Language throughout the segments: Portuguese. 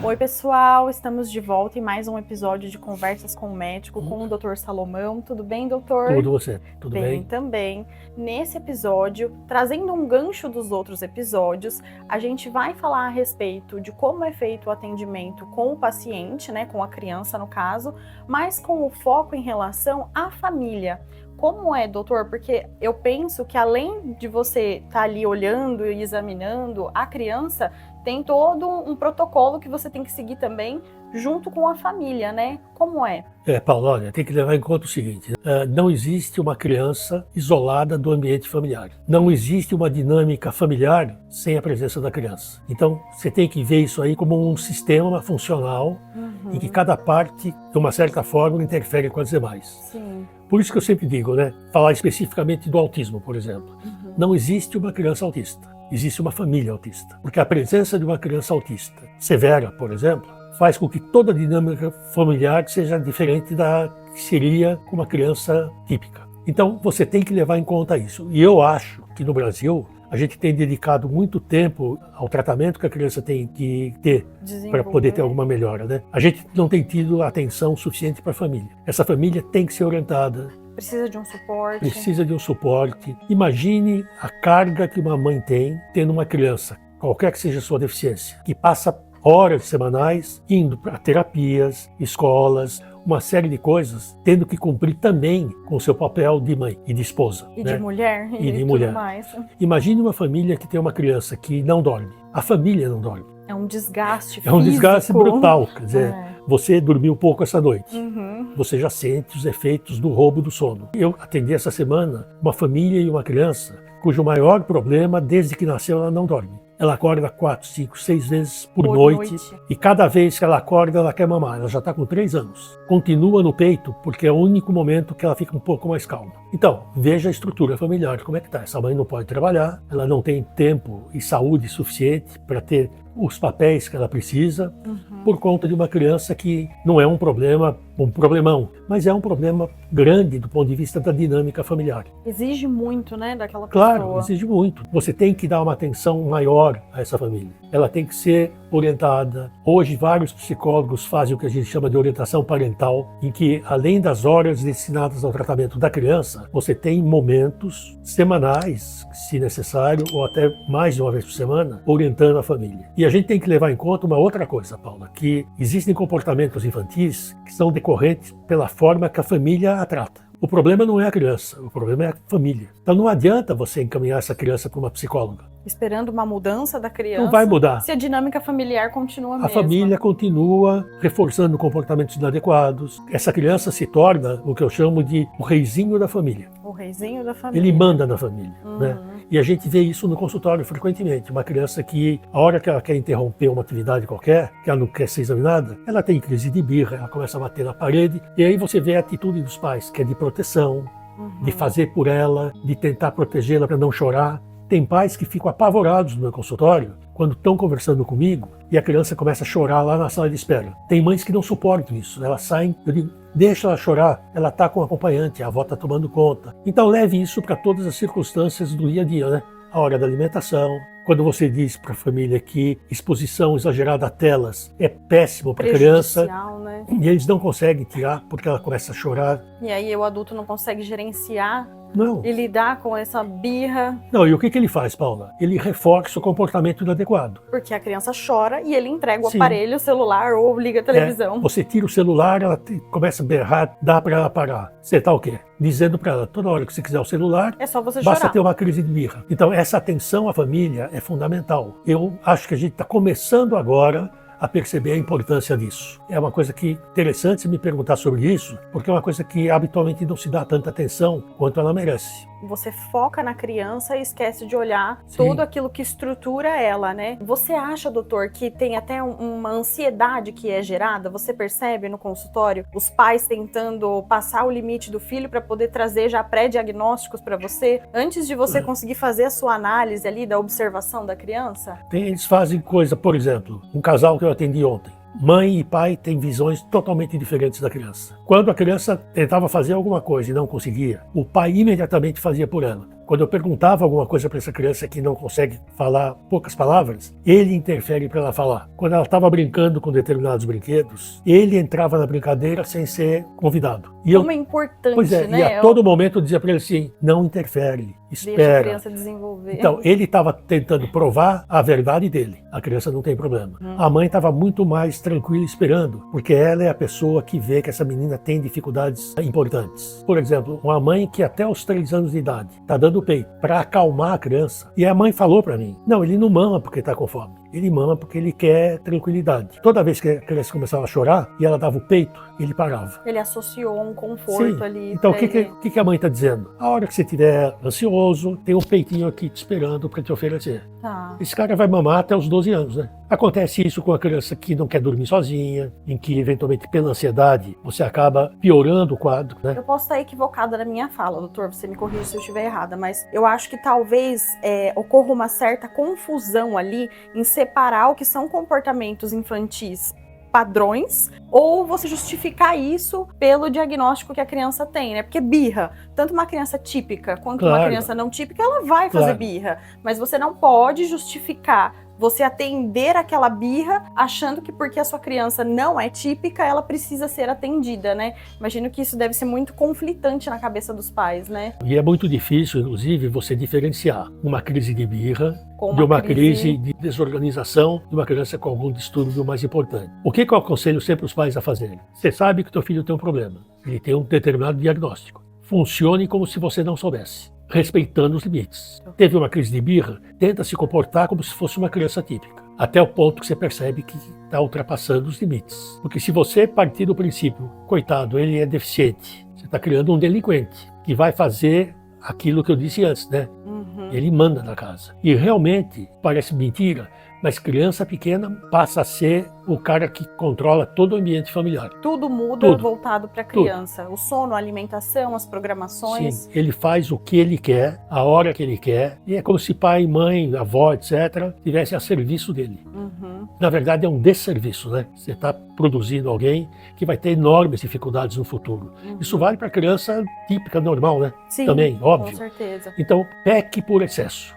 Oi pessoal, estamos de volta em mais um episódio de Conversas com o Médico, com o Dr. Salomão. Tudo bem, doutor? Tudo você, tudo bem? Também. Nesse episódio, trazendo um gancho dos outros episódios, a gente vai falar a respeito de como é feito o atendimento com o paciente, né, com a criança no caso, mas com o foco em relação à família. Como é, doutor? Porque eu penso que além de você estar ali olhando e examinando a criança, tem todo um protocolo que você tem que seguir também junto com a família, né? Como é? Paulo, olha, tem que levar em conta o seguinte, não existe uma criança isolada do ambiente familiar. Não existe uma dinâmica familiar sem a presença da criança. Então, você tem que ver isso aí como um sistema funcional em que cada parte, de uma certa forma, interfere com as demais. Sim. Por isso que eu sempre digo, né? Falar especificamente do autismo, por exemplo. Não existe uma criança autista. Existe uma família autista. Porque a presença de uma criança autista severa, por exemplo, faz com que toda a dinâmica familiar seja diferente da que seria com uma criança típica. Então, você tem que levar em conta isso. E eu acho que no Brasil, a gente tem dedicado muito tempo ao tratamento que a criança tem que ter para poder ter alguma melhora, né? A gente não tem tido atenção suficiente para a família. Essa família tem que ser orientada. Precisa de um suporte. Precisa de um suporte. Imagine a carga que uma mãe tem tendo uma criança, qualquer que seja a sua deficiência, que passa horas semanais indo para terapias, escolas, uma série de coisas, tendo que cumprir também com o seu papel de mãe e de esposa. E né? de mulher. E de tudo mulher. Mais. Imagine uma família que tem uma criança que não dorme. A família não dorme. É um desgaste físico. É um desgaste brutal. Quer dizer, você dormiu pouco essa noite. Uhum. Você já sente os efeitos do roubo do sono. Eu atendi essa semana uma família e uma criança cujo maior problema, desde que nasceu, ela não dorme. Ela acorda 4, 5, 6 vezes por noite. E cada vez que ela acorda, ela quer mamar. Ela já está com 3 anos. Continua no peito porque é o único momento que ela fica um pouco mais calma. Então, veja a estrutura familiar, como é que está. Essa mãe não pode trabalhar, ela não tem tempo e saúde suficiente para ter os papéis que ela precisa, por conta de uma criança que não é um problema, um problemão, mas é um problema grande do ponto de vista da dinâmica familiar. Exige muito, né, daquela pessoa. Claro, exige muito. Você tem que dar uma atenção maior a essa família. Ela tem que ser orientada. Hoje, vários psicólogos fazem o que a gente chama de orientação parental, em que, além das horas destinadas ao tratamento da criança, você tem momentos semanais, se necessário, ou até mais de uma vez por semana, orientando a família. E a gente tem que levar em conta uma outra coisa, Paula, que existem comportamentos infantis que são decorrentes pela forma que a família a trata. O problema não é a criança, o problema é a família. Então não adianta você encaminhar essa criança para uma psicóloga. Esperando uma mudança da criança. Não vai mudar. Se a dinâmica familiar continua a mesma. A família continua reforçando comportamentos inadequados. Essa criança se torna o que eu chamo de o reizinho da família. O reizinho da família. Ele manda na família, né? E a gente vê isso no consultório frequentemente. Uma criança que, a hora que ela quer interromper uma atividade qualquer, que ela não quer ser examinada, ela tem crise de birra, ela começa a bater na parede, e aí você vê a atitude dos pais, que é de proteção, de fazer por ela, de tentar protegê-la para não chorar. Tem pais que ficam apavorados no meu consultório quando estão conversando comigo e a criança começa a chorar lá na sala de espera. Tem mães que não suportam isso, elas saem, eu digo, deixa ela chorar, ela está com o acompanhante, a avó está tomando conta. Então leve isso para todas as circunstâncias do dia a dia, né? A hora da alimentação, quando você diz para a família que exposição exagerada a telas é péssimo para a criança, né? E eles não conseguem tirar porque ela começa a chorar. E aí o adulto não consegue gerenciar Não. e lidar com essa birra. Não, e o que ele faz, Paula? Ele reforça o comportamento inadequado. Porque a criança chora e ele entrega o Sim. aparelho, o celular ou liga a televisão. Você tira o celular, ela começa a berrar, dá para ela parar. Você tá o quê? Dizendo para ela, toda hora que você quiser o celular, é só você basta chorar. ter uma crise de birra. Então essa atenção à família é fundamental. Eu acho que a gente está começando agora a perceber a importância disso. É uma coisa que interessante você me perguntar sobre isso, porque é uma coisa que habitualmente não se dá tanta atenção quanto ela merece. Você foca na criança e esquece de olhar Sim. tudo aquilo que estrutura ela, né? Você acha, doutor, que tem até uma ansiedade que é gerada? Você percebe no consultório os pais tentando passar o limite do filho para poder trazer já pré-diagnósticos para você, antes de você conseguir fazer a sua análise ali da observação da criança? Eles fazem coisa, por exemplo, um casal que eu atendi ontem. Mãe e pai têm visões totalmente diferentes da criança. Quando a criança tentava fazer alguma coisa e não conseguia, o pai imediatamente fazia por ela. Quando eu perguntava alguma coisa para essa criança que não consegue falar poucas palavras, ele interfere para ela falar. Quando ela estava brincando com determinados brinquedos, ele entrava na brincadeira sem ser convidado. Como é importante, pois é, né? E a todo momento eu dizia para ele assim, não interfere, espera. Deixa a criança desenvolver. Então, ele estava tentando provar a verdade dele. A criança não tem problema. A mãe estava muito mais tranquila esperando, porque ela é a pessoa que vê que essa menina tem dificuldades importantes. Por exemplo, uma mãe que até os 3 anos de idade está dando peito para acalmar a criança. E a mãe falou para mim, não, ele não mama porque está com fome. Ele mama porque ele quer tranquilidade. Toda vez que a criança começava a chorar e ela dava o peito, ele parava. Ele associou um conforto ali. Então, o que a mãe está dizendo? A hora que você estiver ansioso, tem um peitinho aqui te esperando para te oferecer. Tá. Esse cara vai mamar até os 12 anos, né? Acontece isso com a criança que não quer dormir sozinha, em que, eventualmente, pela ansiedade, você acaba piorando o quadro, né? Eu posso estar equivocada na minha fala, doutor, você me corrige se eu estiver errada, mas eu acho que talvez ocorra uma certa confusão ali em separar o que são comportamentos infantis padrões, ou você justificar isso pelo diagnóstico que a criança tem, né? Porque birra, tanto uma criança típica quanto uma criança não típica, ela vai fazer birra, mas você não pode justificar você atender aquela birra achando que porque a sua criança não é típica, ela precisa ser atendida, né? Imagino que isso deve ser muito conflitante na cabeça dos pais, né? E é muito difícil, inclusive, você diferenciar uma crise de birra de uma crise de desorganização de uma criança com algum distúrbio mais importante. O que eu aconselho sempre os pais a fazerem? Você sabe que teu filho tem um problema, ele tem um determinado diagnóstico. Funcione como se você não soubesse, respeitando os limites. Teve uma crise de birra, tenta se comportar como se fosse uma criança típica, até o ponto que você percebe que está ultrapassando os limites. Porque se você partir do princípio, coitado, ele é deficiente, você está criando um delinquente que vai fazer aquilo que eu disse antes, né? Ele manda na casa. E realmente, parece mentira, mas criança pequena passa a ser o cara que controla todo o ambiente familiar. Tudo muda voltado para a criança. Tudo. O sono, a alimentação, as programações. Sim, ele faz o que ele quer, a hora que ele quer. E é como se pai, mãe, avó, etc., estivessem a serviço dele. Na verdade, é um desserviço, né? Você está produzindo alguém que vai ter enormes dificuldades no futuro. Isso vale para a criança típica, normal, né? Sim, também, óbvio. Com certeza. Então, peque por excesso.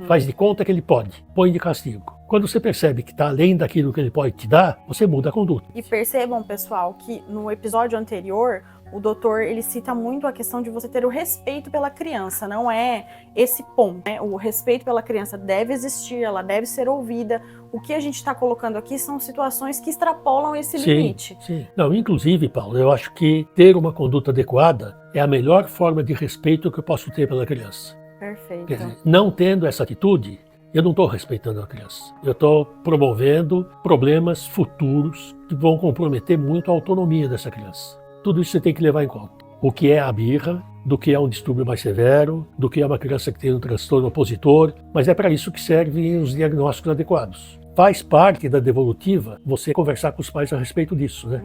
Faz de conta que ele pode, põe de castigo. Quando você percebe que está além daquilo que ele pode te dar, você muda a conduta. E percebam, pessoal, que no episódio anterior, o doutor ele cita muito a questão de você ter o respeito pela criança, não é esse ponto, né? O respeito pela criança deve existir, ela deve ser ouvida. O que a gente está colocando aqui são situações que extrapolam esse limite. Sim. Não, inclusive, Paulo, eu acho que ter uma conduta adequada é a melhor forma de respeito que eu posso ter pela criança. Perfeito. Quer dizer, não tendo essa atitude, eu não estou respeitando a criança. Eu estou promovendo problemas futuros que vão comprometer muito a autonomia dessa criança. Tudo isso você tem que levar em conta. O que é a birra, do que é um distúrbio mais severo, do que é uma criança que tem um transtorno opositor, mas é para isso que servem os diagnósticos adequados. Faz parte da devolutiva você conversar com os pais a respeito disso, né?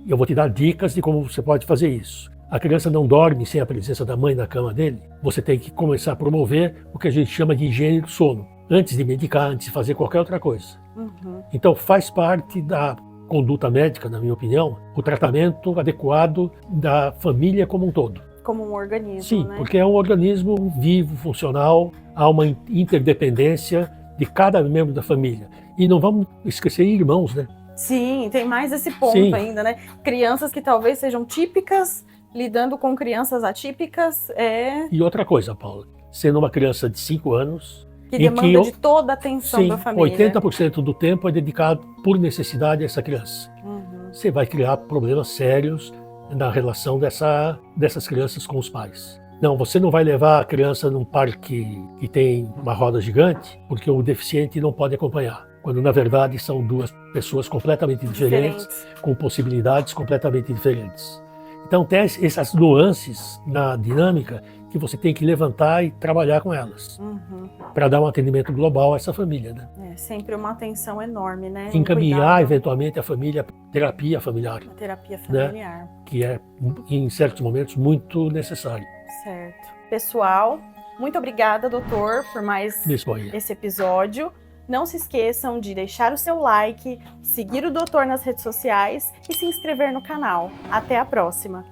Eu vou te dar dicas de como você pode fazer isso. A criança não dorme sem a presença da mãe na cama dele. Você tem que começar a promover o que a gente chama de higiene do sono, antes de medicar, antes de fazer qualquer outra coisa. Então faz parte da conduta médica, na minha opinião, o tratamento adequado da família como um todo. Como um organismo, Sim, né? Porque é um organismo vivo, funcional, há uma interdependência de cada membro da família. E não vamos esquecer irmãos, né? Sim, tem mais esse ponto ainda, né? Crianças que talvez sejam típicas, lidando com crianças atípicas, E outra coisa, Paula, sendo uma criança de 5 anos... Que demanda de toda a atenção da família. 80% do tempo é dedicado por necessidade a essa criança. Você vai criar problemas sérios na relação dessas crianças com os pais. Não, você não vai levar a criança num parque que tem uma roda gigante, porque o deficiente não pode acompanhar. Quando, na verdade, são duas pessoas completamente diferentes. Com possibilidades completamente diferentes. Então, tem essas nuances na dinâmica que você tem que levantar e trabalhar com elas. Para dar um atendimento global a essa família, né? É sempre uma atenção enorme, né? Encaminhar, eventualmente, a família, terapia familiar. A terapia familiar. Né? Que é, em certos momentos, muito necessário. Certo. Pessoal, muito obrigada, doutor, por mais esse episódio. Não se esqueçam de deixar o seu like, seguir o doutor nas redes sociais e se inscrever no canal. Até a próxima!